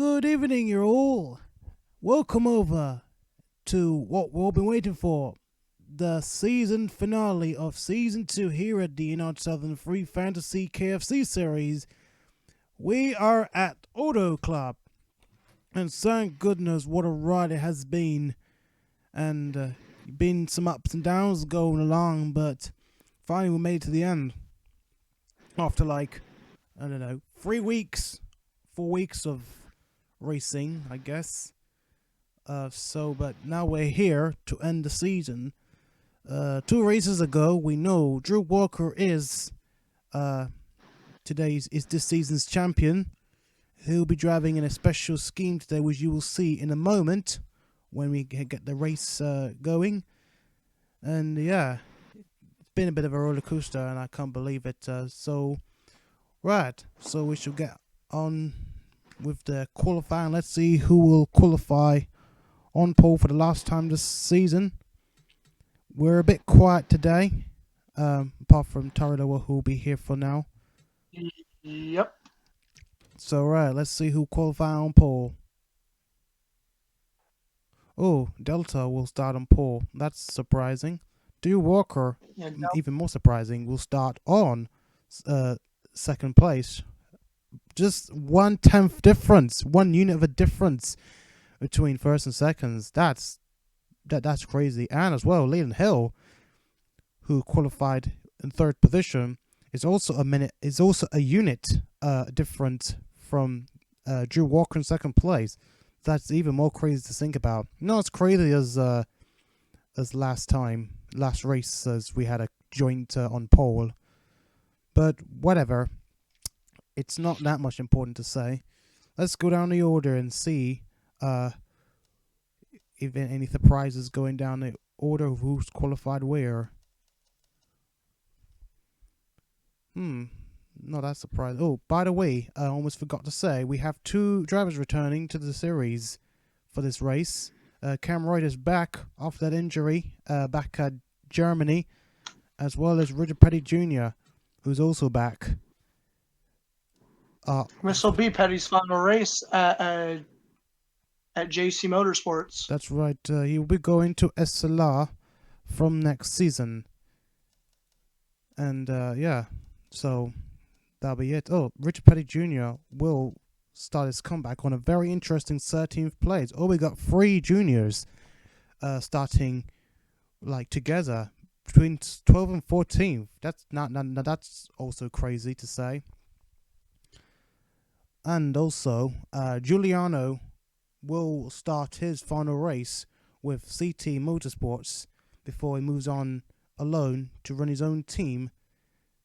Good evening, you all. Welcome over to what we've all been waiting for, the season finale of Season 2 here at the NR2003 Fantasy KFC series. We are at Auto Club, and thank goodness what a ride it has been, and been some ups and downs going along, but finally we made it to the end. After I don't know, 3 weeks, 4 weeks of racing, I guess. But now we're here to end the season. 2 races ago, we know Drew Walker is this season's champion. He'll be driving in a special scheme today, which you will see in a moment when we get the race going. And yeah, it's been a bit of a roller coaster, and I can't believe it. So we should get on with the qualifying. Let's see who will qualify on pole for the last time this season. We're a bit quiet today, apart from Tariloa, who will be here for now. Yep. So let's see who qualify on pole. Oh, Delta will start on pole. That's surprising. Drew Walker, even more surprising, will start on second place. Just 1/10 difference, 1 unit of a difference between first and seconds. That's crazy. And as well, Leland Hill, who qualified in 3rd position, is also a unit different from Drew Walker in 2nd place. That's even more crazy to think about. Not as crazy as last race, as we had a joint on pole. But whatever. It's not that much important to say. Let's go down the order and see if any surprises going down the order of who's qualified where. Not that surprising. Oh, by the way, I almost forgot to say, we have 2 drivers returning to the series for this race. Cam Wright is back after that injury, back at Germany, as well as Richard Petty Jr., who's also back. This will be Petty's final race at JC Motorsports. That's right. He will be going to SLR from next season. And so that'll be it. Oh, Richard Petty Jr. will start his comeback on a very interesting 13th place. Oh, we got 3 juniors starting together between 12th and 14th. That's also crazy to say. And also, Juliano will start his final race with CT Motorsports before he moves on alone to run his own team.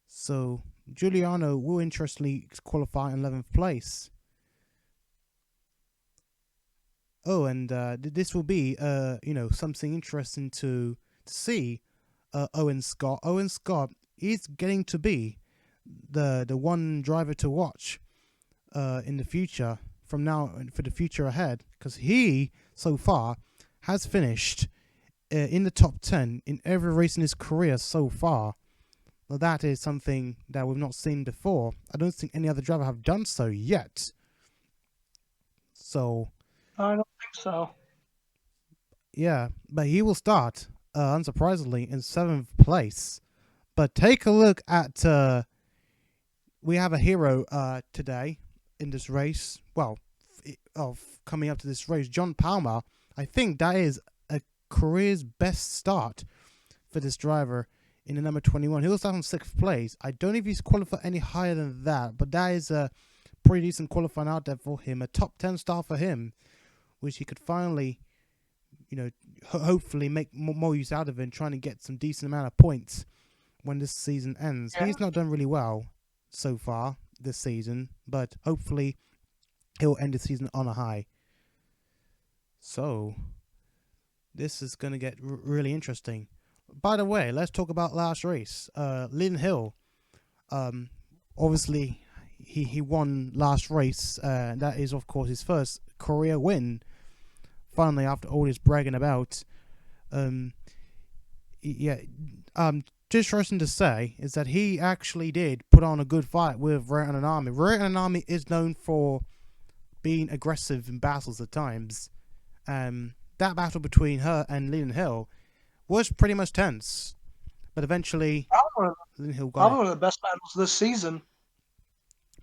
So Juliano will interestingly qualify in 11th place. Oh, and this will be something interesting to see. Owen Scott. Owen Scott is getting to be the one driver to watch in the future, from now for the future ahead, because he so far has finished in the top 10 in every race in his career so far. Now that is something that we've not seen before. I don't think any other driver have done so yet. So I don't think so. Yeah, but he will start unsurprisingly in 7th place. But take a look at we have a hero today in this race. Well, coming up to this race, John Palmer. I think that is a career's best start for this driver in the number 21. He'll start on 6th place. I don't know if he's qualified any higher than that, but that is a pretty decent qualifying out there for him. A top 10 start for him, which he could finally, hopefully make more use out of it, trying to get some decent amount of points when this season ends. Yeah. He's not done really well so far this season, but hopefully he'll end the season on a high. So this is going to get really interesting. By the way, let's talk about last race. Leland Hill, obviously he won last race. That is, of course, his first career win. Finally, after all this bragging about, just interesting to say is that he actually did put on a good fight with R Ayanami. R Ayanami is known for being aggressive in battles at times. That battle between her and Leland Hill was pretty much tense, but eventually Leland Hill got probably it. one of the best battles this season.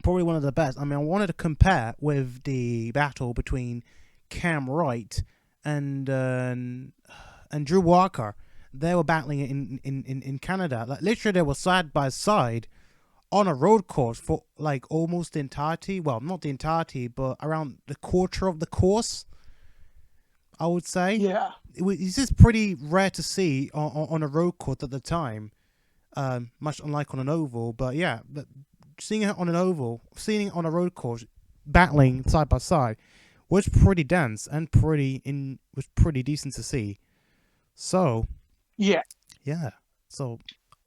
Probably one of the best. I mean, I wanted to compare with the battle between Cam Wright and Drew Walker. They were battling in Canada. Like literally, they were side by side on a road course for like almost the entirety. Well, not the entirety, but around the quarter of the course, I would say. Yeah. It's just pretty rare to see on a road course at the time, much unlike on an oval. But yeah, seeing it on an oval, seeing it on a road course, battling side by side, was pretty dense and was pretty decent to see. So yeah. So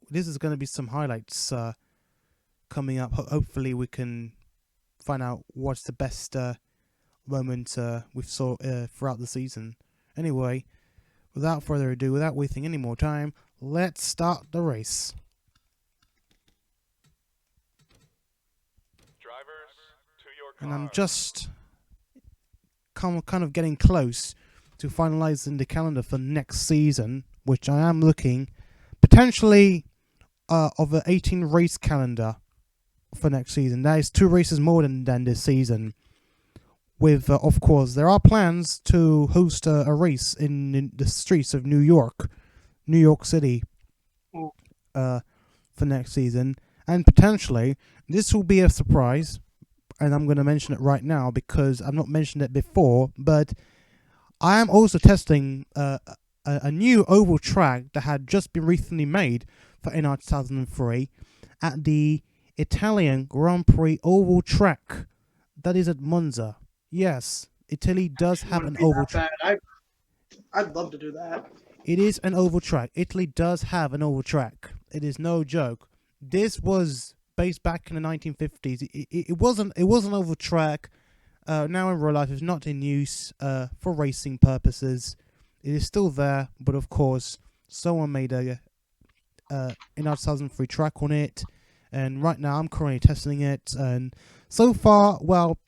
this is going to be some highlights coming up. Hopefully, we can find out what's the best moment we've saw throughout the season. Anyway, without further ado, without wasting any more time, let's start the race. Drivers, to your cars. And I'm just kind of getting close to finalizing the calendar for next season, which I am looking potentially of an 18 race calendar for next season. That is 2 races more than this season. With, of course, there are plans to host a race in the streets of New York City, for next season. And potentially, this will be a surprise, and I'm going to mention it right now because I've not mentioned it before, but I am also testing a new oval track that had just been recently made for NR 2003 at the Italian Grand Prix oval track that is at Monza. Yes, Italy does have an oval track. I'd love to do that. It is an oval track. Italy does have an oval track. It is no joke. This was based back in the 1950s. It wasn't an oval track. Now in real life, it's not in use for racing purposes. It is still there, but of course, someone made a NR 2003 track on it, and right now I'm currently testing it. And so far, well,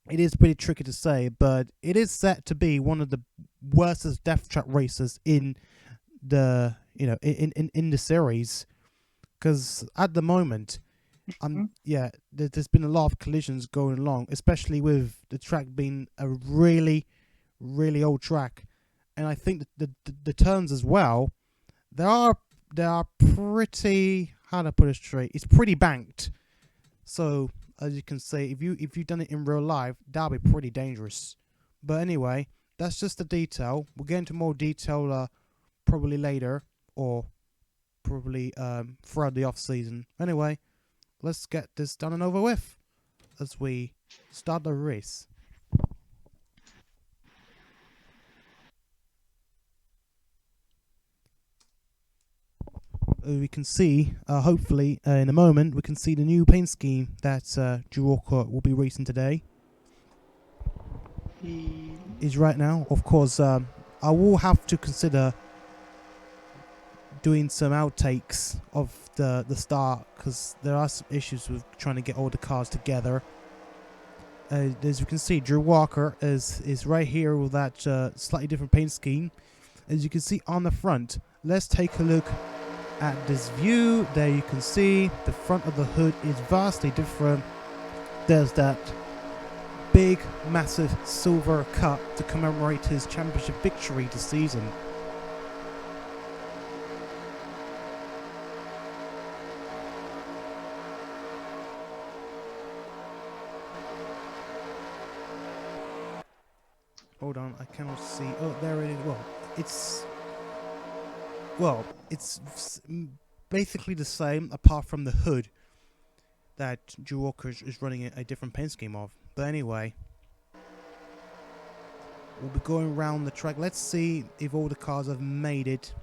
it is pretty tricky to say, but it is set to be one of the worstest death trap races in the in the series, because at the moment, there's been a lot of collisions going along, especially with the track being a really, really old track, and I think that the turns as well, they are pretty, how to put it straight, it's pretty banked. So as you can see, if you've done it in real life, that'll be pretty dangerous. But anyway, that's just the detail. We'll get into more detail probably later, or probably throughout the off season. Anyway, let's get this done and over with as we start the race. We can see, hopefully, in a moment, we can see the new paint scheme that Drew Walker will be racing today. Is right now. Of course, I will have to consider doing some outtakes of the start, because there are some issues with trying to get all the cars together. As you can see, Drew Walker is right here with that slightly different paint scheme. As you can see on the front, let's take a look at this view. There you can see the front of the hood is vastly different. There's that big, massive silver cup to commemorate his championship victory this season. Hold on, I cannot see. Oh, there it is. It's basically the same, apart from the hood that Drew Walker is running a different paint scheme of. But anyway, we'll be going around the track. Let's see if all the cars have made it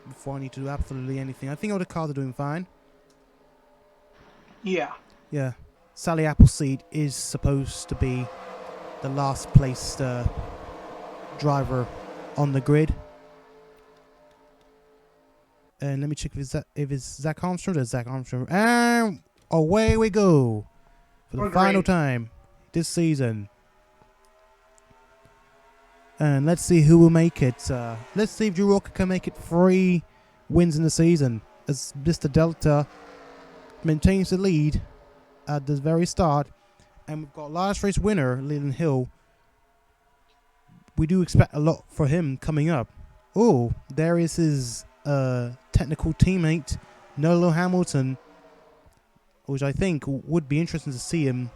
before I need to do absolutely anything. I think all the cars are doing fine. Yeah. Yeah. Sally AppIeseed is supposed to be the last placed driver on the grid. And let me check if it's Zach Armstrong or Zach Armstrong. And away we go for the final time. this season. And let's see who will make it. Let's see if Drew Walker can make it 3 wins in the season, as Mr. Delta maintains the lead at the very start. And we've got last race winner, Leland Hill. We do expect a lot for him coming up. Oh, there is his technical teammate, Nolo Hamilton, which I think would be interesting to see him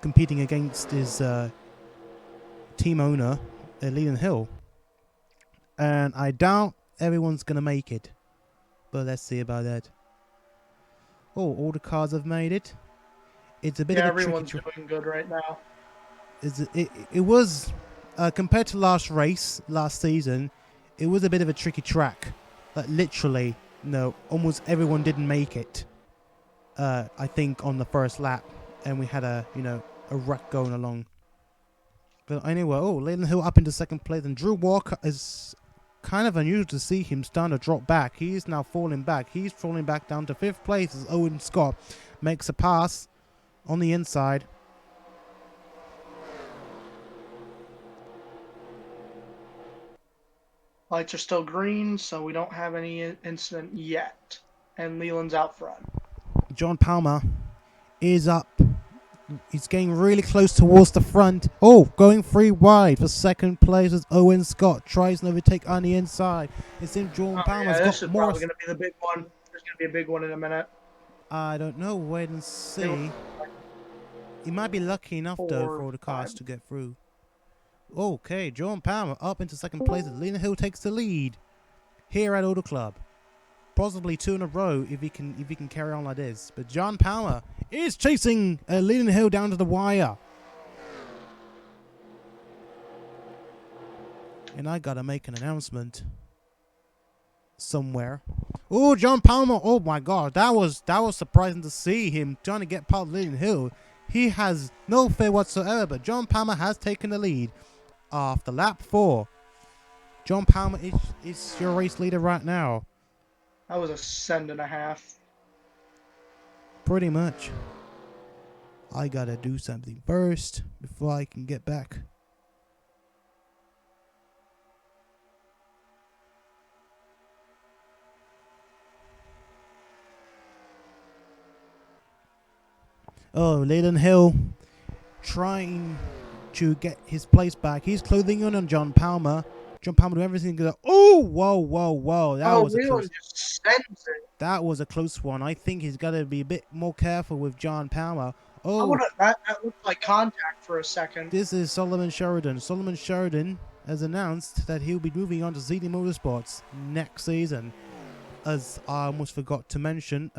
competing against his team owner, Leland Hill. And I doubt everyone's going to make it. But let's see about that. Oh, all the cars have made it. It's a bit of a everyone's tricky doing good right now. It was, compared to last season, it was a bit of a tricky track. Like literally, almost everyone didn't make it. I think on the first lap, and we had a wreck going along. But anyway, Leland Hill up into second place, and Drew Walker is kind of unusual to see him starting to drop back. He is now falling back. He's falling back down to 5th place as Owen Scott makes a pass on the inside. Lights are still green, so we don't have any incident yet. And Leland's out front. John Palmer is up. He's getting really close towards the front. Oh, going 3 wide for second place as Owen Scott tries to overtake on the inside. It seems John Palmer's this got is more. probably going to be the big one. There's going to be a big one in a minute. I don't know. Wait and see. He might be lucky enough though for all the cars to get through. Okay, John Palmer up into second place as Leland Hill takes the lead here at Auto Club. Possibly 2 in a row if he can carry on like this. But John Palmer is chasing Leland Hill down to the wire. And I gotta make an announcement somewhere. Oh, John Palmer! Oh my God, that was surprising to see him trying to get past Leland Hill. He has no fear whatsoever. But John Palmer has taken the lead after lap 4. John Palmer is your race leader right now. That was a send and a half. Pretty much. I gotta do something first before I can get back. Oh, Leland Hill trying to get his place back. He's closing in on John Palmer. John Palmer doing everything good. Oh, whoa. That was a close. Just sends it. That was a close one. I think he's got to be a bit more careful with John Palmer. Oh, that looked like contact for a second. This is Solomon Sheridan. Solomon Sheridan has announced that he'll be moving on to ZD Motorsports next season. As I almost forgot to mention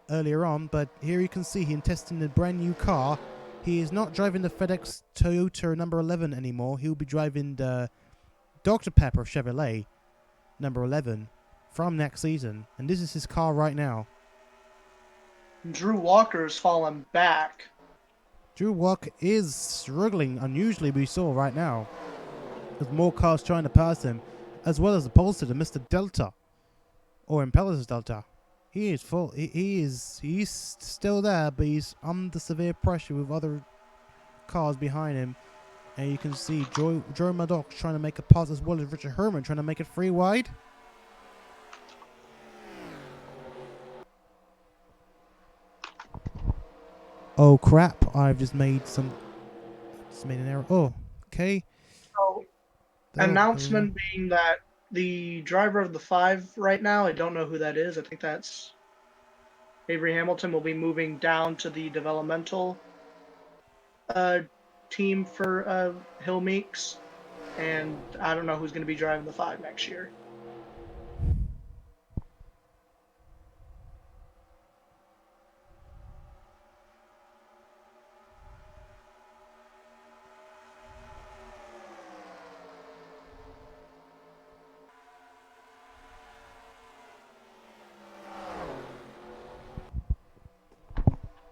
earlier on, but here you can see him testing the brand new car. He is not driving the FedEx Toyota number 11 anymore. He'll be driving the Dr. Pepper Chevrolet number 11 from next season. And this is his car right now. Drew Walker's fallen back. Drew Walker is struggling unusually, we saw right now. With more cars trying to pass him, as well as the pole sitter, Mr. Delta. Or Impellers Delta. He is full. He's still there, but he's under severe pressure with other cars behind him. And you can see J Maddox trying to make a pass, as well as Richard Herman trying to make it 3 wide. Oh crap! I've just made an error. Oh, okay. So, announcement being that the driver of the 5 right now, I don't know who that is. I think that's Avery Hamilton, will be moving down to the developmental team for Hill Meeks, and I don't know who's going to be driving the 5 next year.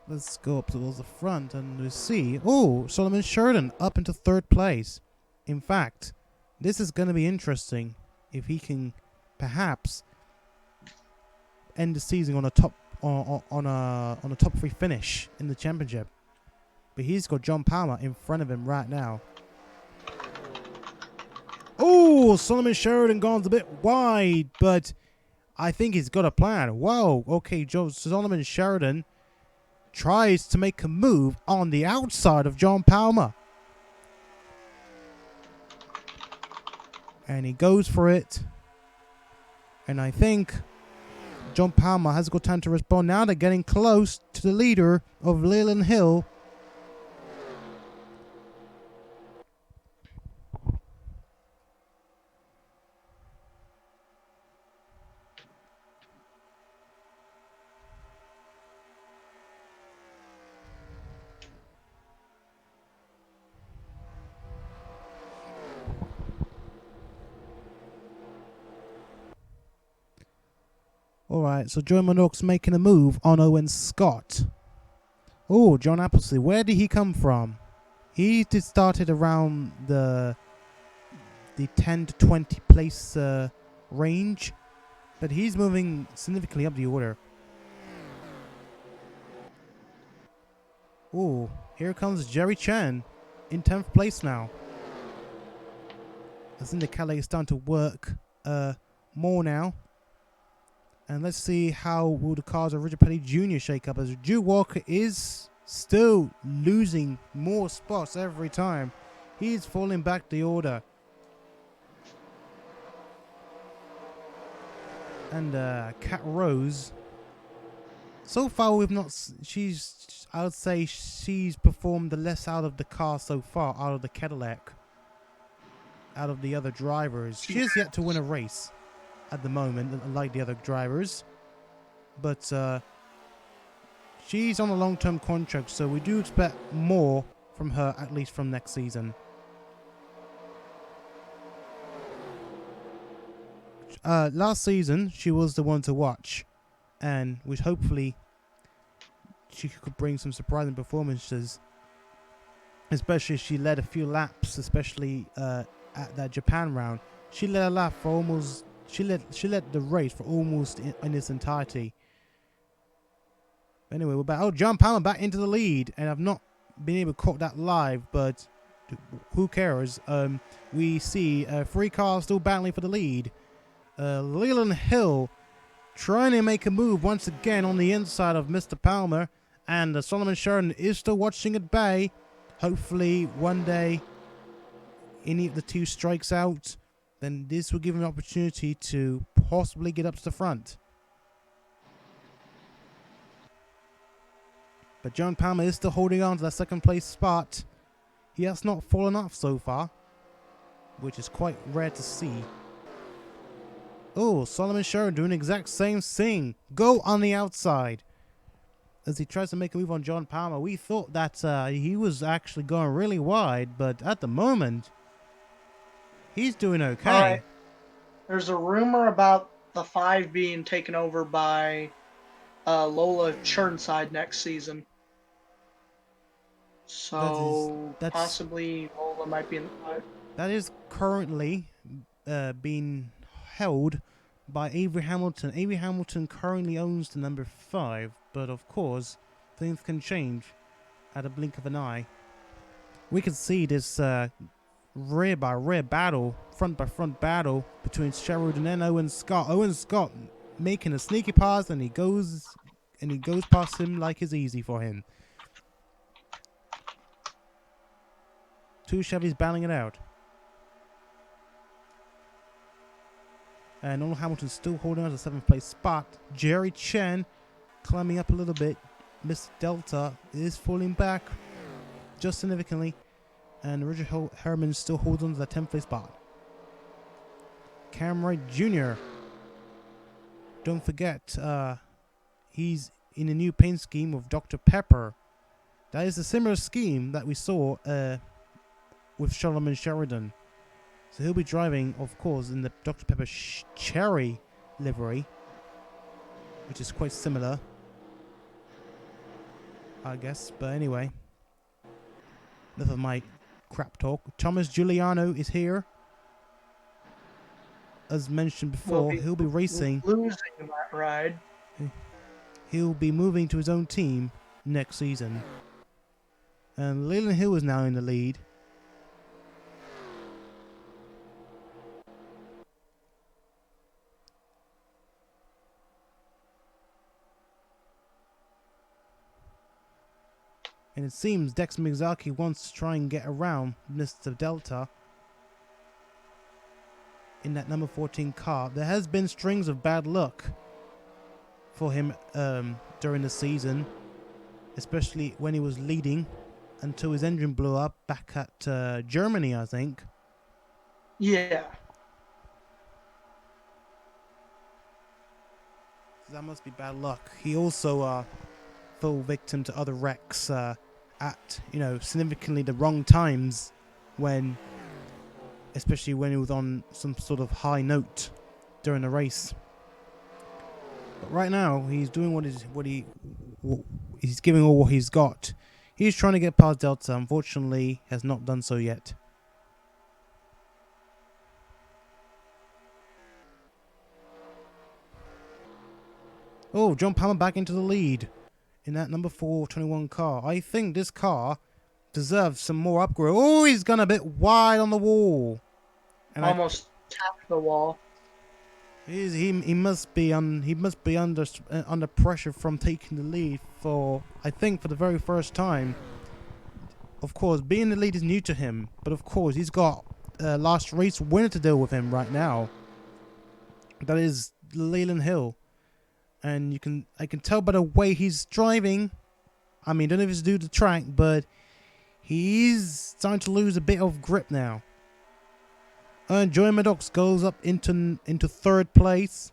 Let's go up towards the front and we see, oh, Solomon Sheridan up into 3rd place. In fact, this is going to be interesting if he can perhaps end the season on a top on a top 3 finish in the championship. But he's got John Palmer in front of him right now. Oh, Solomon Sheridan gone a bit wide, but I think he's got a plan. Whoa, okay, Solomon Sheridan tries to make a move on the outside of John Palmer. And he goes for it. And I think John Palmer has got time to respond. Now they're getting close to the leader of Leland Hill. Alright, so J Maddox making a move on Owen Scott. Oh, J AppIeseed, where did he come from? He did started around the 10 to 20 place range, but he's moving significantly up the order. Oh, here comes J Chen in 10th place now. I think the Calais is starting to work more now. And let's see how will the cars of Richard Petty Jr. shake up, as Drew Walker is still losing more spots every time. He's falling back the order. And Cat Rose, so far we've not, I would say she's performed the less out of the car so far, out of the Cadillac, out of the other drivers. She has yet to win a race at the moment, unlike the other drivers, but she's on a long-term contract, so we do expect more from her, at least from next season. Last season she was the one to watch, and which hopefully she could bring some surprising performances, especially if she led a few laps, especially at that Japan round. She led a lap for almost, she led the race for almost in its entirety. Anyway, we're back. Oh, John Palmer back into the lead, and I've not been able to caught that live, but who cares? We see 3 cars still battling for the lead. Leland Hill trying to make a move once again on the inside of Mr. Palmer, and Solomon Sheridan is still watching at bay. Hopefully one day any of the two strikes out, then this will give him an opportunity to possibly get up to the front. But John Palmer is still holding on to that second place spot. He has not fallen off so far, which is quite rare to see. Oh, Solomon Sheridan doing the exact same thing. Go on the outside. As he tries to make a move on John Palmer. We thought that he was actually going really wide, but at the moment, he's doing okay. All right. There's a rumor about the 5 being taken over by Lola Churnside next season. So that's possibly Lola might be in the 5. That is currently being held by Avery Hamilton. Avery Hamilton currently owns the number 5, but of course things can change at a blink of an eye. We can see this rear by rear battle, front by front battle between Sheridan and Owen Scott. Owen Scott making a sneaky pass, and he goes past him like it's easy for him. 2 Chevys battling it out. And Nolan Hamilton's still holding on to the 7th place spot. J Chen climbing up a little bit. Mr. Delta is falling back just significantly. And Richard Herman still holds on to the 10th place spot. Cam Wright Jr. Don't forget, he's in a new paint scheme of Dr. Pepper. That is a similar scheme that we saw with Solomon Sheridan. So he'll be driving, of course, in the Dr. Pepper Cherry livery, which is quite similar, I guess. But anyway, enough of my crap talk. Thomas Giuliano is here. As mentioned before, he'll be racing. Losing that ride. He'll be moving to his own team next season. And Leland Hill is now in the lead. And it seems Dex Miyazaki wants to try and get around Mr. Delta in that number 14 car. There has been strings of bad luck for him during the season, especially when he was leading until his engine blew up back at Germany, I think. Yeah. That must be bad luck. He also fell victim to other wrecks at, significantly the wrong times, especially when he was on some sort of high note during the race. But right now, he's doing he's giving all what he's got. He's trying to get past Delta. Unfortunately, has not done so yet. Oh, John Palmer back into the lead in that number 421 car. I think this car deserves some more upgrade. Oh, he's gone a bit wide on the wall. And almost tapped the wall. He must be under pressure from taking the lead for the very first time. Of course, being the lead is new to him, but of course he's got last race winner to deal with him right now. That is Leland Hill. And I can tell by the way he's driving. I mean, don't know if it's due to the track, but he's starting to lose a bit of grip now. And J Maddox goes up into third place,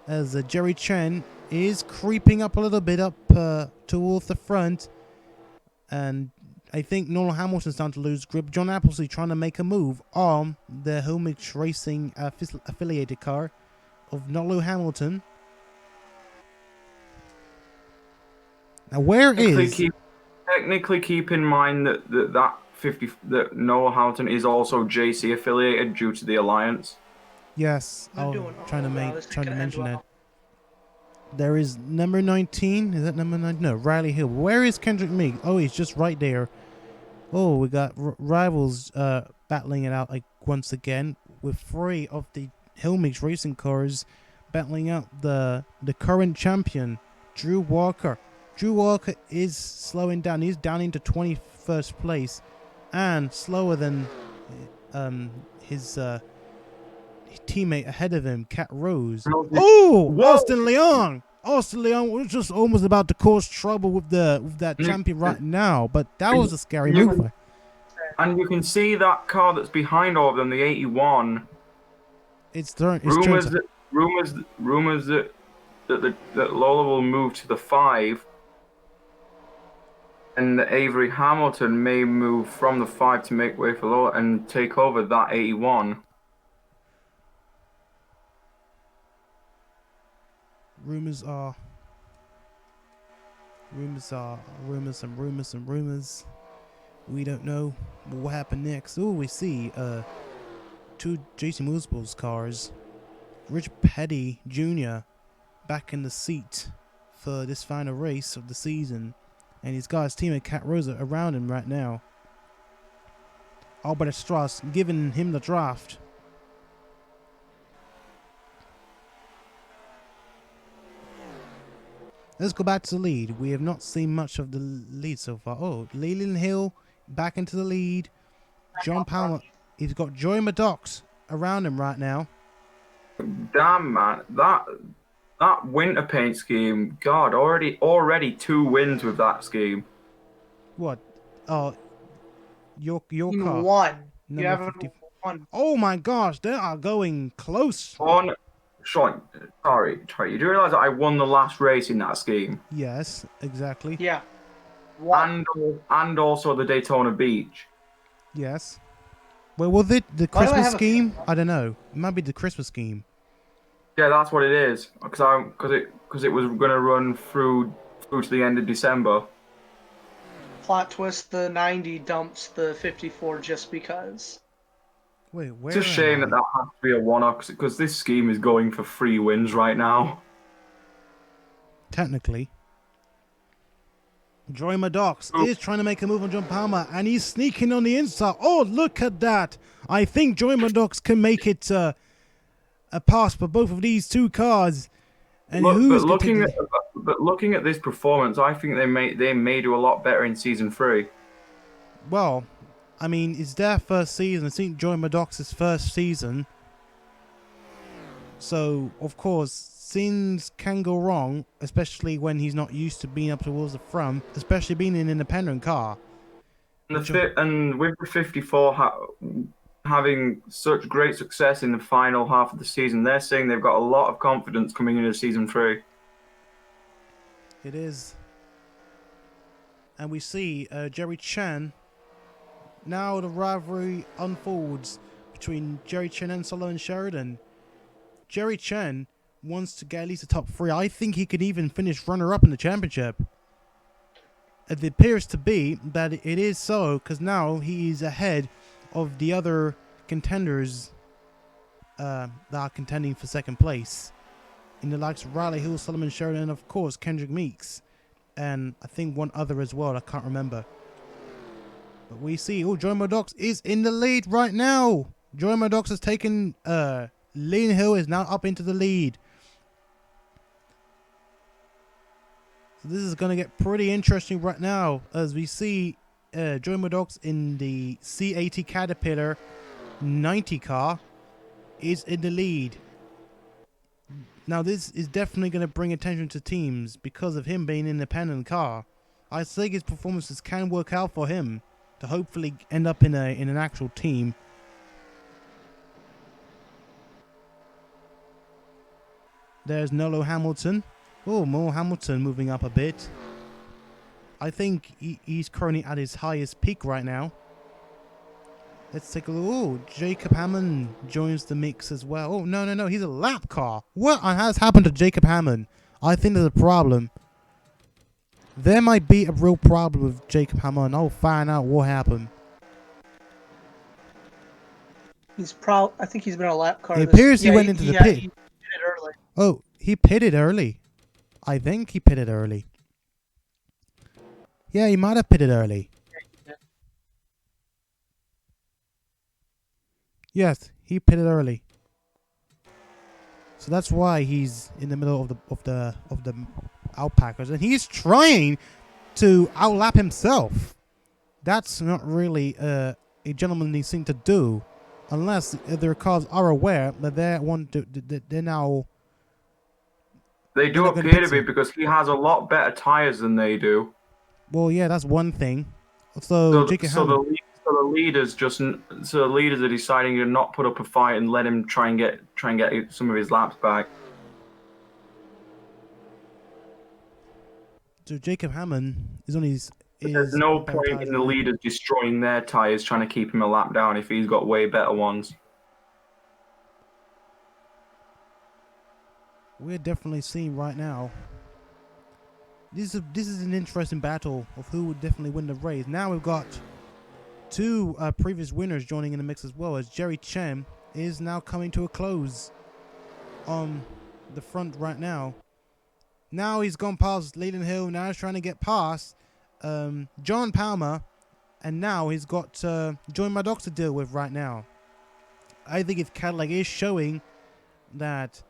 as J Chen is creeping up a little bit up towards the front, and I think Nolan Hamilton's starting to lose grip. John AppIeseed trying to make a move on the Helmich Racing affiliated car of Nolan Hamilton. Now, technically keep in mind that Noah Houghton is also JC affiliated due to the alliance. Yes, trying to mention that. There is number 19. Is that number 9? No, Riley Hill. Where is Kendrick Meeks? Oh, he's just right there. Oh, we got rivals battling it out once again, with 3 of the Helmich racing cars battling out the current champion, Drew Walker. Drew Walker is slowing down. He's down into 21st place and slower than his teammate ahead of him, Cat Rose. Oh, Austin Leon! Austin Leon was just almost about to cause trouble with that champion right now, but that was a scary move. And you can see that car that's behind all of them, the 81. Rumors that Lola will move to the 5, and that Avery Hamilton may move from the 5 to make way for Lola and take over that 81. Rumors. We don't know what will happen next. Oh, we see 2 JC Motorsports cars. Rich Petty Jr. back in the seat for this final race of the season. And he's got his teammate Cat Rosa around him right now. Albert Strauss giving him the draft. Let's go back to the lead. We have not seen much of the lead so far. Oh, Leland Hill back into the lead. John Palmer. He's got J Maddox around him right now. Damn, man. That winter paint scheme. God, already 2 wins with that scheme. What? Oh, your car. 1. Number You haven't 50. won. Oh my gosh, they are going close. Sean, sorry. You do realize that I won the last race in that scheme? Yes, exactly. Yeah. And also the Daytona Beach. Yes. Well, was it the Christmas scheme? I don't know. It might be the Christmas scheme. Yeah, that's what it is. Because it was going to run through to the end of December. Plot twist: the 90 dumps the 54 just because. Wait, where? It's a shame that has to be a one-off because this scheme is going for 3 wins right now. Technically. J Maddox is trying to make a move on John Palmer, and he's sneaking on the inside. Oh, look at that. I think J Maddox can make it a pass for both of these two cars. And looking at this performance, I think they may do a lot better in season 3. Well, I mean, it's their first season. I think J Maddox's first season. So, of course, things can go wrong, especially when he's not used to being up towards the front, especially being in an independent car. And with the 54 having such great success in the final half of the season, they're saying they've got a lot of confidence coming into season 3. It is. And we see J Chen. Now the rivalry unfolds between J Chen and S Sheridan. J Chen wants to get at least the top 3. I think he could even finish runner-up in the championship. It appears to be that it is so, because now he is ahead of the other contenders that are contending for second place. In the likes of Riley Hill, Solomon Sheridan, and of course Kendrick Meeks. And I think one other as well, I can't remember. But we see, J Maddox is in the lead right now. J Maddox has taken, Lean Hill is now up into the lead. So this is going to get pretty interesting right now as we see J Maddox in the C80 Caterpillar 90 car is in the lead. Now this is definitely going to bring attention to teams because of him being an independent car. I think his performances can work out for him to hopefully end up in an actual team. There's Nolo Hamilton. Oh, more Hamilton moving up a bit. I think he's currently at his highest peak right now. Let's take a look. Oh, Jacob Hammond joins the mix as well. Oh, no. He's a lap car. What has happened to Jacob Hammond? I think there's a problem. There might be a real problem with Jacob Hammond. I'll find out what happened. I think he's been a lap car. It appears he went into the pit. He pitted early. Oh, he pitted early. I think he pitted early. Yeah, he might have pitted early. Yes, he pitted early. So that's why he's in the middle of the outpackers, and he's trying to outlap himself. That's not really a gentlemanly thing to do, unless their cars are aware that they're now. They do appear to be, because he has a lot better tires than they do. Well, yeah, that's one thing. So the leaders are deciding to not put up a fight and let him try and get some of his laps back. So Jacob Hammond is on his. There's no point in the leaders destroying their tires trying to keep him a lap down if he's got way better ones. We're definitely seeing right now. This is an interesting battle of who would definitely win the race. Now we've got two previous winners joining in the mix as well, as J Chen is now coming to a close on the front right now. Now he's gone past Leland Hill. Now he's trying to get past John Palmer, and now he's got J Maddox to deal with right now. I think if Cadillac is showing that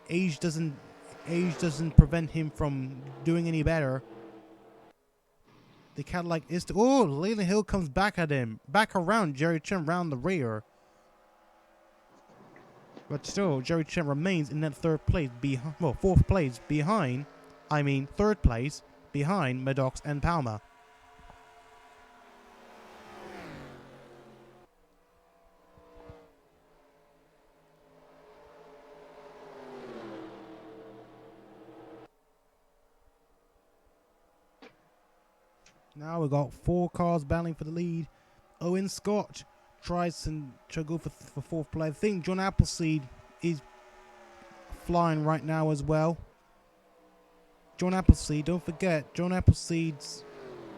age doesn't prevent him from doing any better. The Cadillac is to. Oh, Leland Hill comes back at him. Back around J Chen round the rear. But still, J Chen remains in that fourth place behind Maddox and Palmer. Now we've got 4 cars battling for the lead. Owen Scott tries to go for fourth place. I think J AppIeseed is flying right now as well. J AppIeseed, don't forget, J AppIeseed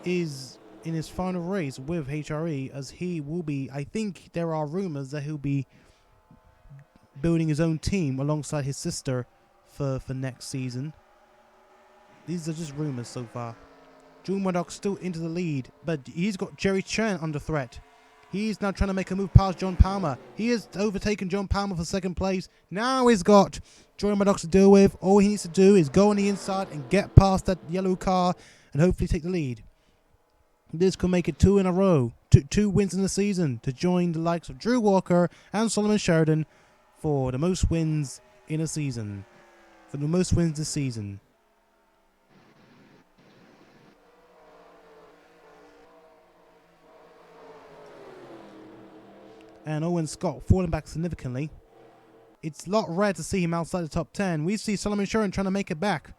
is in his final race with HRE, as he will be, I think there are rumors that he'll be building his own team alongside his sister for next season. These are just rumors so far. J Maddox still into the lead, but he's got J Chen under threat. He's now trying to make a move past John Palmer. He has overtaken John Palmer for second place. Now he's got J Maddox to deal with. All he needs to do is go on the inside and get past that yellow car and hopefully take the lead. This could make it 2 in a row. Two wins in the season to join the likes of Drew Walker and Solomon Sheridan for the most wins in a season. For the most wins this season. And Owen Scott falling back significantly. It's a lot rare to see him outside the top 10. We see Solomon Sheridan trying to make it back.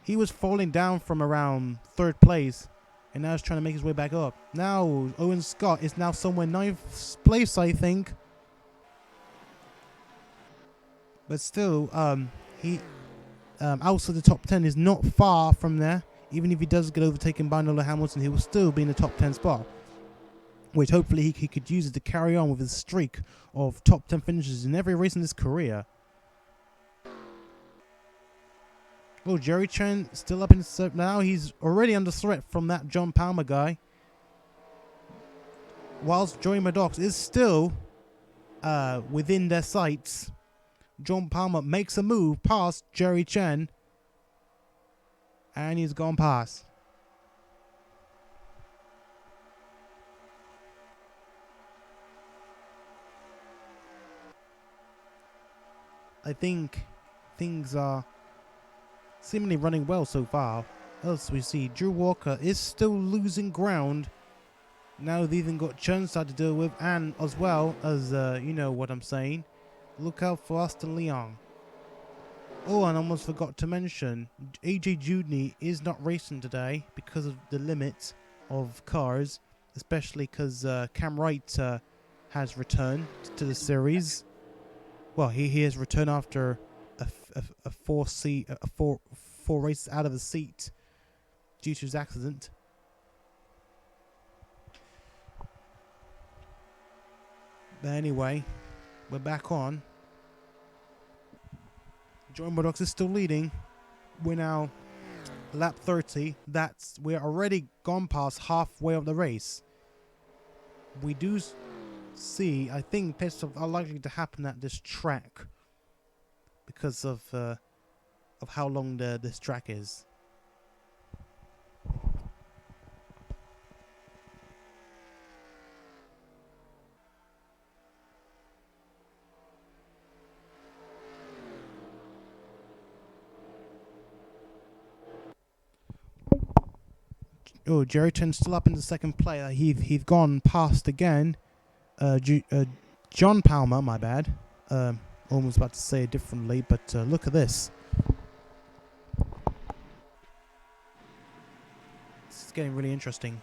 He was falling down from around 3rd place, and now he's trying to make his way back up. Now Owen Scott is now somewhere 9th place, I think. But still, he outside the top 10 is not far from there. Even if he does get overtaken by Nolan Hamilton, he will still be in the top 10 spot. Which hopefully he could use it to carry on with his streak of top 10 finishes in every race in his career. Oh, J Chen still up in the now. He's already under threat from that John Palmer guy. Whilst J Maddox is still within their sights, John Palmer makes a move past J Chen, and he's gone past. I think things are seemingly running well so far. Else we see Drew Walker is still losing ground. Now they've even got Churnside to deal with, and as well as, you know what I'm saying, look out for Austin Leon. Oh, and I almost forgot to mention, AJ Judney is not racing today because of the limit of cars, especially because Cam Wright has returned to the series. Well, he has returned after four races out of the seat due to his accident. But anyway, we're back on. J Maddox is still leading. We're now lap 30. We're already gone past halfway of the race. We do see, I think pit stops are likely to happen at this track because of how long this track is. Oh, J Chen's still up in the second place. He's gone past again. John Palmer, my bad. Almost about to say it differently, but look at this. This is getting really interesting.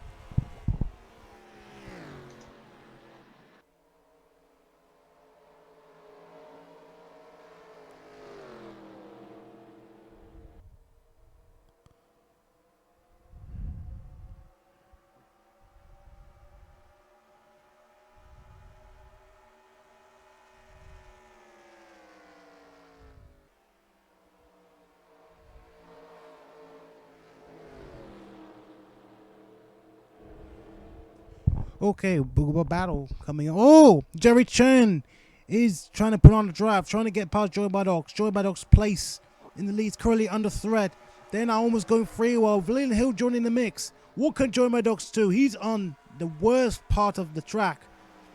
Okay, battle coming on. Oh, J Chen is trying to put on the drive, trying to get past J Maddox. J Maddox place in the lead is currently under threat. Then I almost going free while Leland Hill joining the mix. What can J Maddox do? He's on the worst part of the track.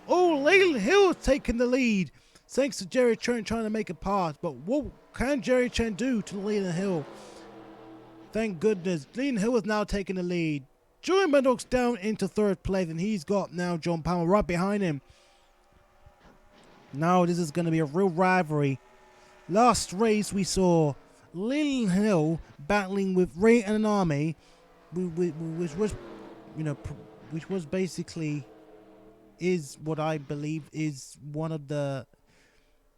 Oh, Leland Hill is taking the lead. Thanks to J Chen trying to make it past. But what can J Chen do to Leland Hill? Thank goodness. Leland Hill is now taking the lead. J Maddox down into third place, and he's got now John Palmer right behind him. Now this is going to be a real rivalry. Last race we saw Leland Hill battling with R Ayanami, which was, which was basically is what I believe is one of the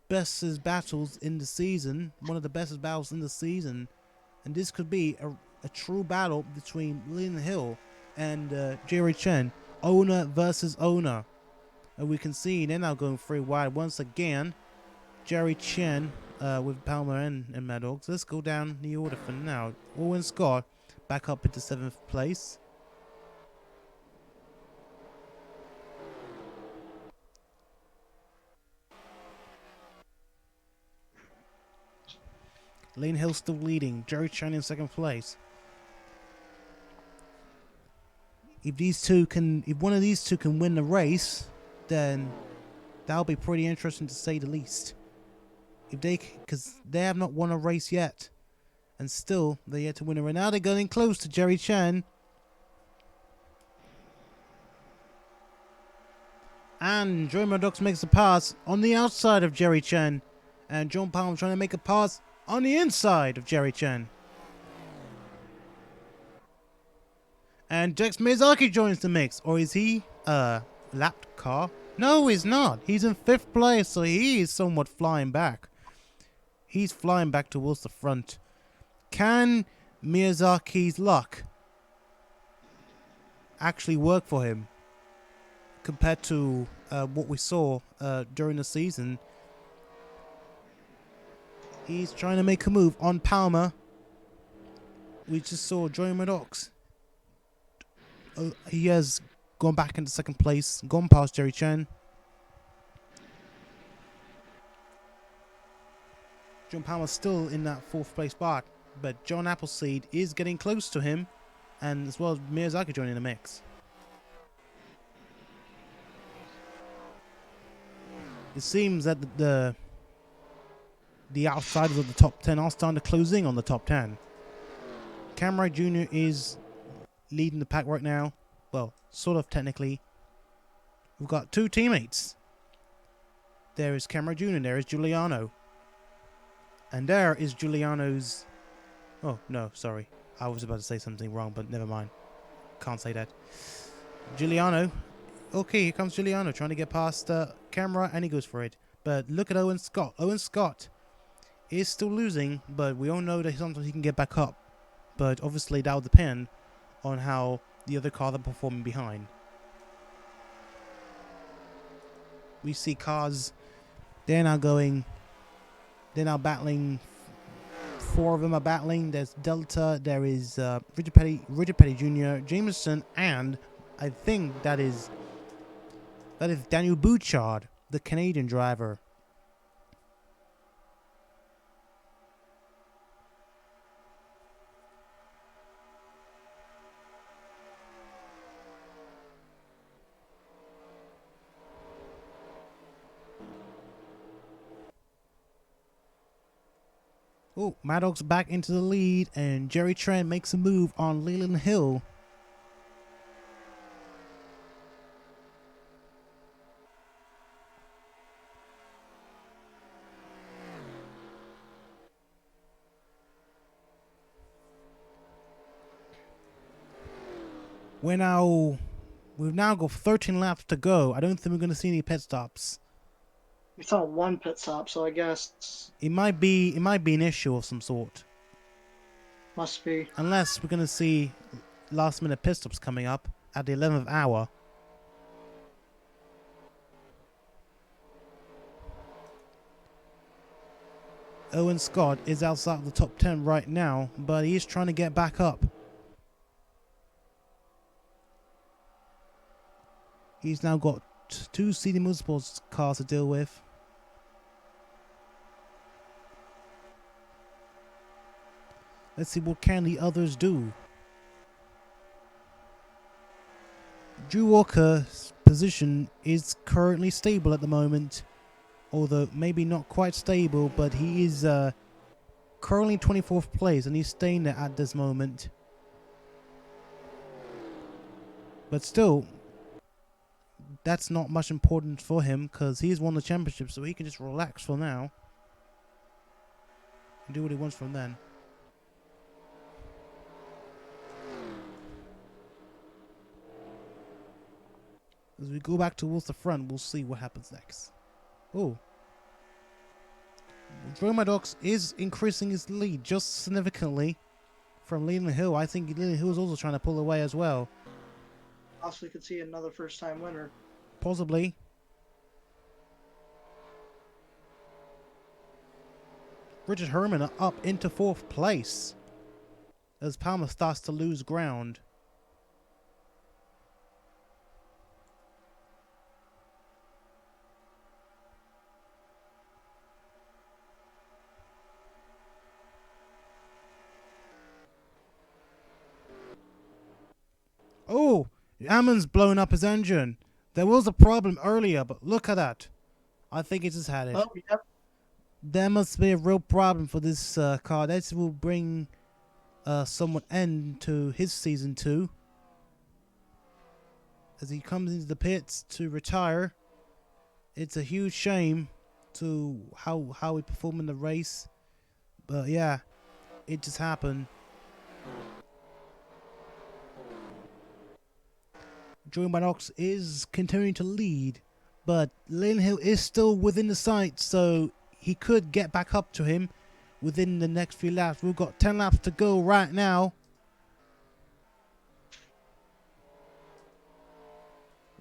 best battles in the season, and this could be a true battle between Leland Hill and J Chen, owner versus owner. And we can see they're now going 3 wide once again. J Chen with Palmer and Maddox. Let's go down the order for now. Owen Scott back up into 7th place. Lane Hill still leading. J Chen in 2nd place. If one of these two can win the race, then that'll be pretty interesting to say the least. Because they have not won a race yet, and still they're yet to win a race. Now they're getting close to J Chen, and J Maddox makes a pass on the outside of J Chen, and John Palmer trying to make a pass on the inside of J Chen. And J Miyazaki joins the mix. Or is he lapped car? No, he's not. He's in 5th place, so he is somewhat flying back. He's flying back towards the front. Can Miyazaki's luck actually work for him compared to what we saw during the season? He's trying to make a move on Palmer. We just saw J Maddox. He has gone back into 2nd place, gone past J Chen. John Palmer's still in that 4th place spot, but J AppIeseed is getting close to him, and as well as Miyazaki joining the mix. It seems that the outsiders of the top 10 are starting to close in on the top 10. Camry Jr. is leading the pack right now. Well, sort of technically. We've got 2 teammates. There is Camry Jr. There is Juliano. And there is Juliano's... Oh, no, sorry. I was about to say something wrong, but never mind. Can't say that. Juliano. Okay, here comes Juliano trying to get past Camera, and he goes for it. But look at Owen Scott. Owen Scott is still losing, but we all know that sometimes he can get back up. But obviously that will depend on how the other cars are performing behind. We see cars, they're now battling. 4 of them are battling. There's Delta, there is Richard Petty Jr., Jameson, and I think that is Daniel Bouchard, the Canadian driver. Oh, Maddox back into the lead, and J Chen makes a move on Leland Hill. We've now got 13 laps to go. I don't think we're going to see any pit stops. We saw 1 pit stop, so I guess it might be an issue of some sort. Must be. Unless we're going to see last minute pit stops coming up at the 11th hour. Owen Scott is outside of the top 10 right now, but he is trying to get back up. He's now got 2 CD Motorsports cars to deal with. Let's see what can the others do. Drew Walker's position is currently stable at the moment. Although maybe not quite stable, but he is currently 24th place and he's staying there at this moment. But still, that's not much important for him because he's won the championship, so he can just relax for now and do what he wants from then. As we go back towards the front, we'll see what happens next. Oh. J Maddox is increasing his lead just significantly from Leland Hill. I think Leland Hill is also trying to pull away as well. Possibly could see another first-time winner. Possibly. Richard Herman up into 4th place as Palmer starts to lose ground. Oh, Hammond's blown up his engine. There was a problem earlier, but look at that. I think it just had it. Oh, yep. There must be a real problem for this car. This will bring somewhat end to his season 2. As he comes into the pits to retire. It's a huge shame to how he performed in the race. But yeah, it just happened. J Maddox is continuing to lead, but Lane Hill is still within the sight, so he could get back up to him within the next few laps. We've got 10 laps to go right now.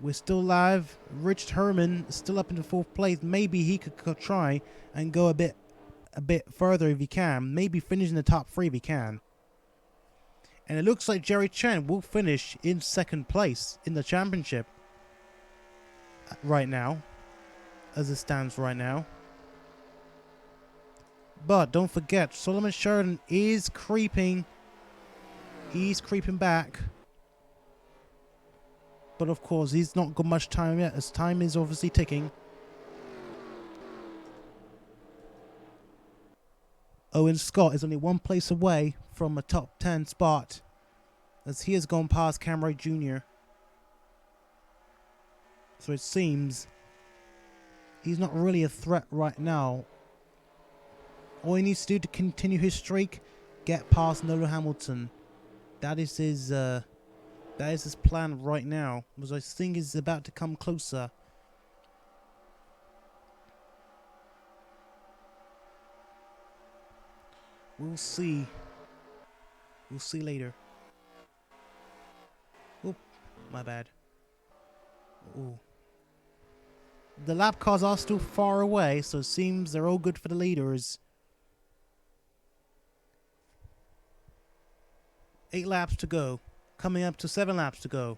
We're still live. Richard Herman is still up into 4th place. Maybe he could try and go a bit further if he can. Maybe finish in the top 3 if he can. And it looks like J Chen will finish in 2nd place in the championship right now, as it stands right now. But don't forget, Solomon Sheridan is creeping. He's creeping back. But of course, he's not got much time yet, as time is obviously ticking. Owen Scott is only 1 place away from a top 10 spot, as he has gone past Cam Wright Jr. So it seems he's not really a threat right now. All he needs to do to continue his streak, get past Nolan Hamilton. That is his plan right now, because I think he's about to come closer. We'll see. We'll see later. Oh, my bad. Oh. The lap cars are still far away, so it seems they're all good for the leaders. 8 laps to go. Coming up to 7 laps to go.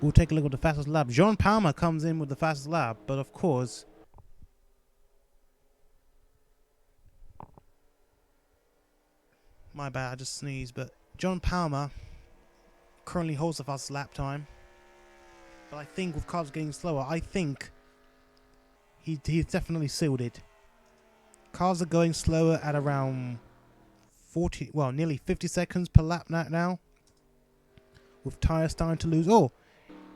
We'll take a look at the fastest lap. John Palmer comes in with the fastest lap, but of course, my bad, I just sneezed, but John Palmer currently holds the fastest lap time. But I think with cars getting slower, I think he's definitely sealed it. Cars are going slower at around 40, well, nearly 50 seconds per lap now. With tires starting to lose. Oh,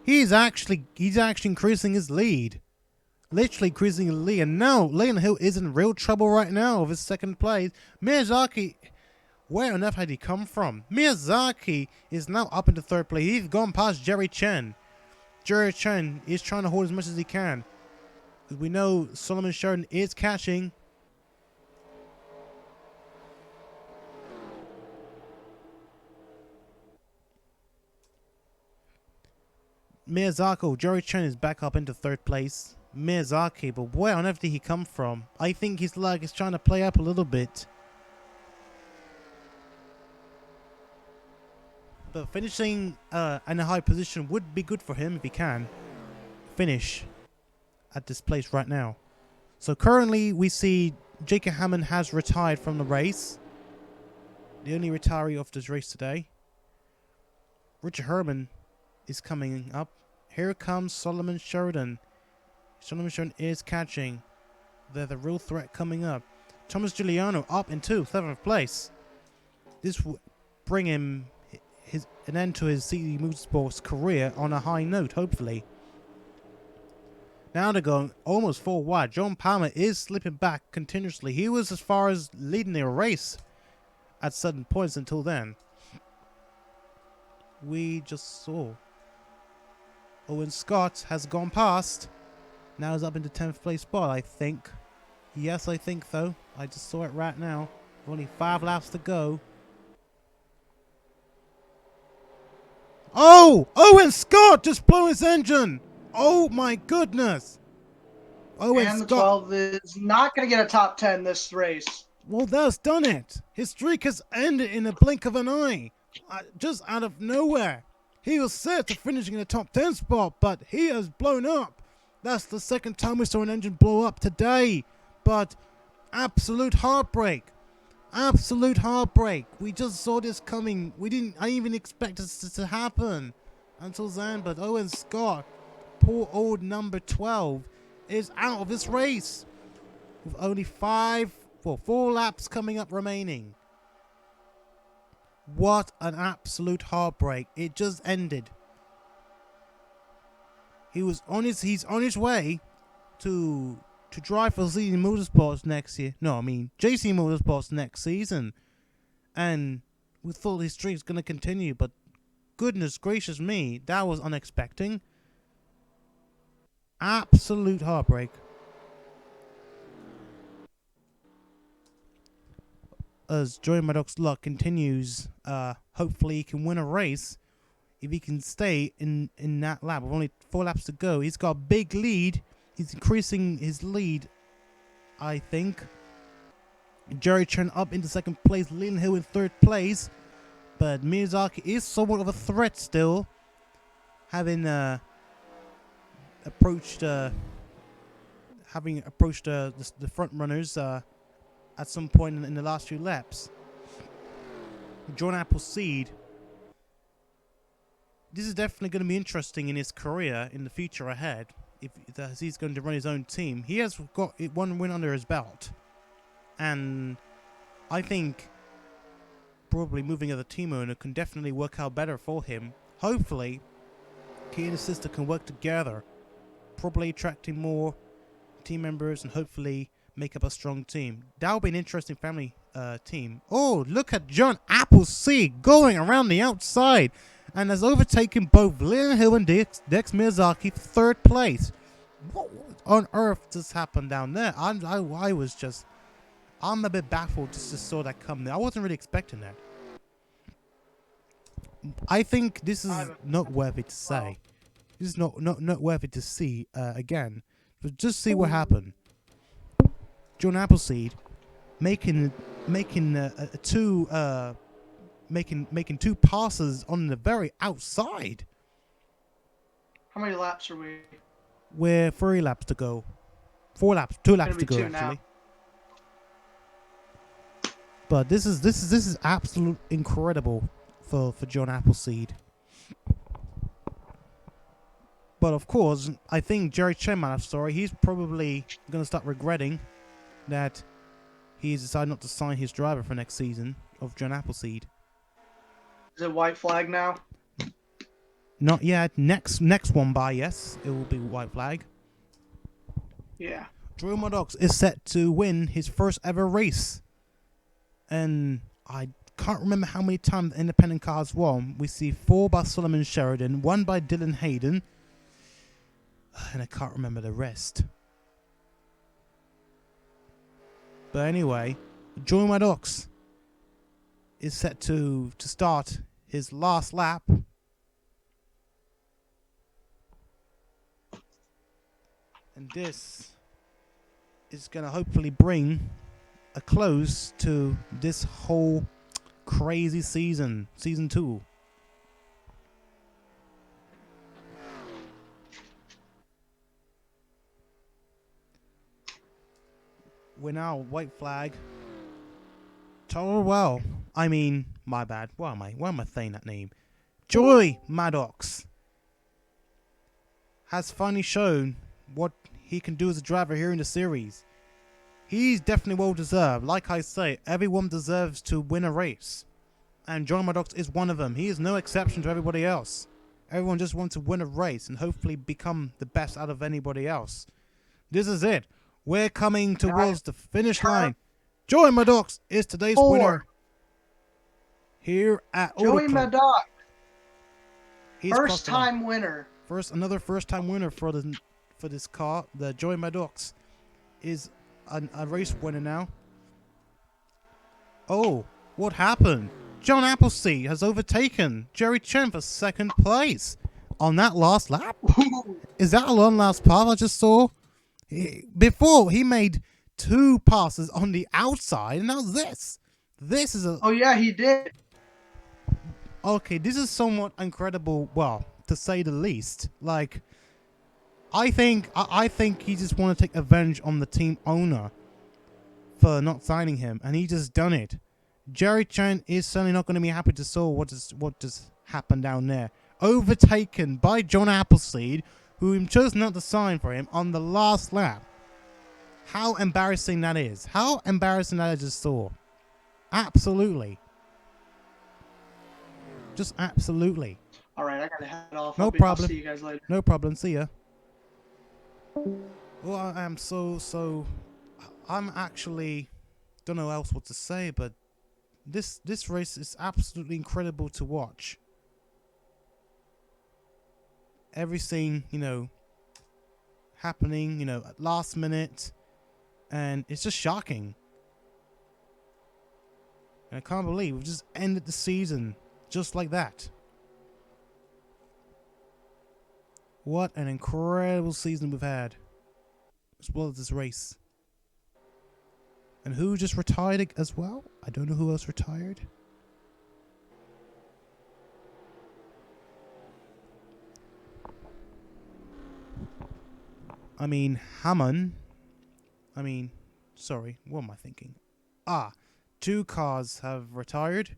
he's actually increasing his lead. Literally increasing his lead. And now Lane Hill is in real trouble right now with his 2nd place. Miyazaki, where on earth had he come from? Miyazaki is now up into 3rd place. He's gone past J Chen. J Chen is trying to hold as much as he can. Because we know Solomon Sheridan is catching. Miyazaki, J Chen is back up into 3rd place. Miyazaki, but where on earth did he come from? I think his luck is trying to play up a little bit. But finishing in a high position would be good for him if he can finish at this place right now. So currently we see J Hammond has retired from the race. The only retiree of this race today. Richard Herman is coming up. Here comes Solomon Sheridan. Solomon Sheridan is catching. They're the real threat coming up. T Juliano up into 7th place. This will bring him an end to his CE Motorsports career on a high note, hopefully. Now they're going almost 4 wide. John Palmer is slipping back continuously. He was as far as leading the race at certain points until then. We just saw Owen Scott has gone past. Now he's up into 10th place spot, I think. Yes, I think so. I just saw it right now. Only 5 laps to go. Oh, Owen Scott just blew his engine. Oh my goodness. Owen and the Scott. 12 is not going to get a top 10 this race. Well, that's done it. His streak has ended in a blink of an eye. Just out of nowhere. He was set to finishing in the top 10 spot, but he has blown up. That's the second time we saw an engine blow up today. But absolute heartbreak. Absolute heartbreak. We just saw this coming. I didn't even expect this to happen until then. But Owen Scott, poor old number 12, is out of this race with only 4 laps coming up remaining. What an absolute heartbreak. It just ended. He's on his way to drive for ZD Motorsports next year. No, I mean JC Motorsports next season. And we thought his streak's gonna continue, but goodness gracious me, that was unexpected. Absolute heartbreak. As J Maddox's luck continues, hopefully he can win a race. If he can stay in that lap with only 4 laps to go, he's got a big lead. He's increasing his lead, I think. J Chen up into second place, Leland Hill in third place. But Miyazaki is somewhat of a threat still, having approached the front runners at some point in the last few laps. J AppIeseed. This is definitely going to be interesting in his career in the future ahead. If he's going to run his own team, he has got 1 win under his belt, and I think probably moving as a team owner can definitely work out better for him. Hopefully, he and his sister can work together, probably attracting more team members and hopefully make up a strong team. That will be an interesting family team. Oh, look at J AppIeseed going around the outside and has overtaken both Leland Hill and Dex Miyazaki for third place. What on earth just happened down there? I'm a bit baffled just to saw that coming. I wasn't really expecting that. I think this is not worthy to say. This is not worthy to see again. But just see what happened. J AppIeseed making two passes on the very outside. How many laps are we? We're 3 laps to go. 2 laps to go actually. Now. But this is absolute incredible for J AppIeseed. But of course, I think J Chen might have story. He's probably gonna start regretting that he's decided not to sign his driver for next season of J AppIeseed. Is it white flag now? Not yet. Next one by, yes, it will be white flag. Yeah. J Maddox is set to win his first ever race, and I can't remember how many times the independent cars won. We see 4 by Solomon Sheridan, 1 by Dylan Hayden, and I can't remember the rest. But anyway, J Maddox is set to start his last lap. And this is going to hopefully bring a close to this whole crazy season 2. We're now white flag. Well, I mean, my bad. Why am I saying that name? J Maddox has finally shown what he can do as a driver here in the series. He's definitely well deserved. Like I say, everyone deserves to win a race, and J Maddox is one of them. He is no exception to everybody else. Everyone just wants to win a race and hopefully become the best out of anybody else. This is it. We're coming towards the finish line. J Maddox is today's winner here at J Maddox, first-time winner. Another first-time winner for this car. The J Maddox is a race winner now. Oh, what happened? John Appleseed has overtaken J Chen for second place on that last lap. Is that a long last pass I just saw? Before, he made 2 passes on the outside, and now this. This is a... Oh, yeah, he did. Okay, this is somewhat incredible, well, to say the least. Like, I think he just want to take revenge on the team owner for not signing him, and he just done it. J Chen is certainly not going to be happy to saw what just happened down there. Overtaken by John Appleseed, who chose not to sign for him on the last lap. How embarrassing that is. How embarrassing that I just saw. Absolutely. Just absolutely. All right, I gotta head off. No problem. I'll see you guys later. No problem. See ya. Well, I am so. I'm actually don't know else what to say, but this race is absolutely incredible to watch. Everything, happening, at last minute, and it's just shocking. And I can't believe we've just ended the season just like that. What an incredible season we've had, as well as this race. And who just retired as well? I don't know who else retired. I mean, Hammond. Sorry, what am I thinking? 2 cars have retired.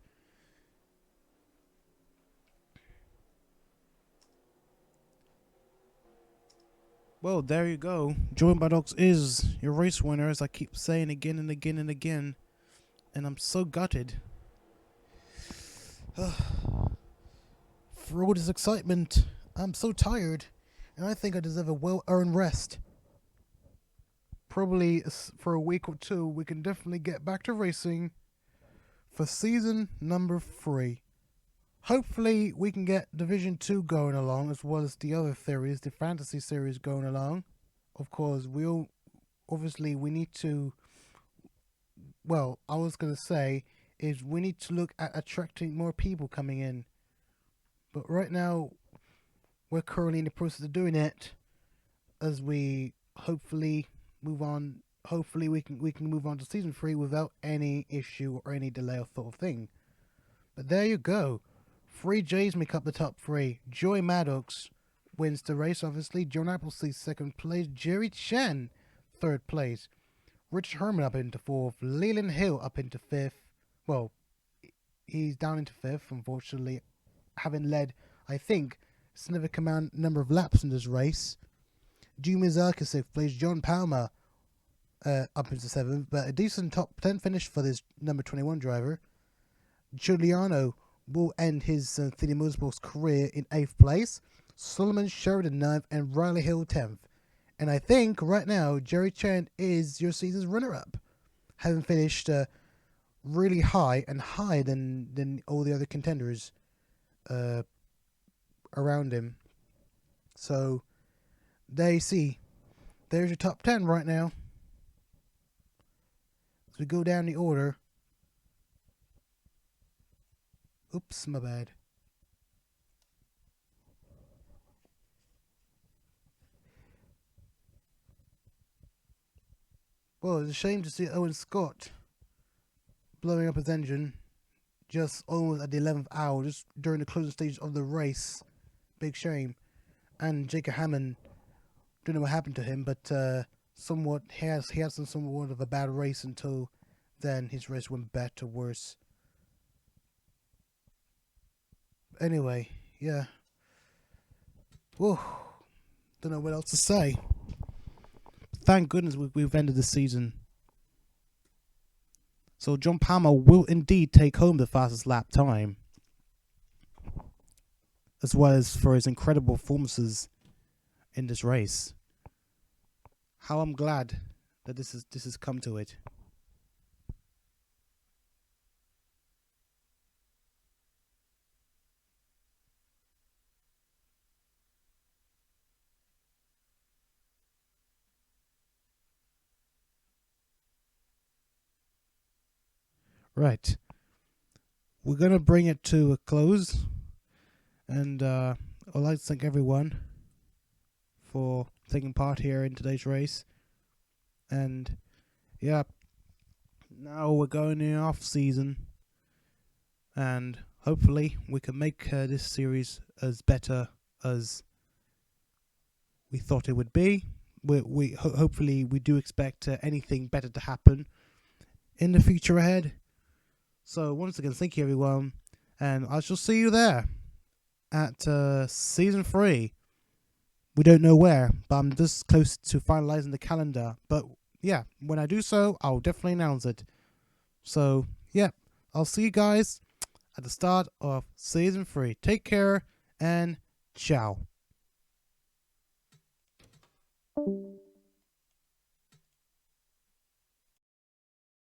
Well, there you go. J Maddox is your race winner, as I keep saying again and again and again. And I'm so gutted. For all this excitement, I'm so tired. And I think I deserve a well-earned rest. Probably for a week or 2, we can definitely get back to racing for season number 3. Hopefully, we can get Division 2 going along, as well as the other series, the fantasy series going along. Of course, we need to... Well, I was going to say, is we need to look at attracting more people coming in. But right now, we're currently in the process of doing it, as we hopefully move on. Hopefully, we can move on to season 3 without any issue or any delay or sort of thing. But there you go. 3 J's make up the top 3. J Maddox wins the race, obviously. John Appleseed, 2nd place. J Chen, 3rd place. R Herman up into 4th. Leland Hill up into 5th. Well, he's down into 5th, unfortunately, having led, I think, a significant number of laps in this race. D Miyazaki, 6th place. John Palmer up into 7th, but a decent top 10 finish for this number 21 driver. Juliano will end his Thea Motorsports career in 8th place. Solomon Sheridan 9th, and Riley Hill 10th. And I think right now J Chen is your season's runner-up, having finished really high and higher than all the other contenders around him. So there you see, there's your top 10 right now. As we go down the order. Oops, my bad. Well, it's a shame to see Owen Scott blowing up his engine just almost at the 11th hour, just during the closing stages of the race. Big shame. And J Hammond, don't know what happened to him, but he had somewhat of a bad race until then. His race went bad to worse. Anyway, yeah. Whoa. Don't know what else to say. Thank goodness we've ended the season. So John Palmer will indeed take home the fastest lap time, as well as for his incredible performances in this race. How I'm glad that this has come to it. Right. we're going to bring it to a close. And I'd like to thank everyone for taking part here in today's race. And yeah, now we're going in off season, and hopefully we can make this series as better as we thought it would be. Hopefully we do expect anything better to happen in the future ahead. So once again, thank you everyone, and I shall see you there at season 3. We don't know where, but I'm just close to finalizing the calendar. But yeah, when I do so, I'll definitely announce it. So yeah, I'll see you guys at the start of season 3. Take care and ciao.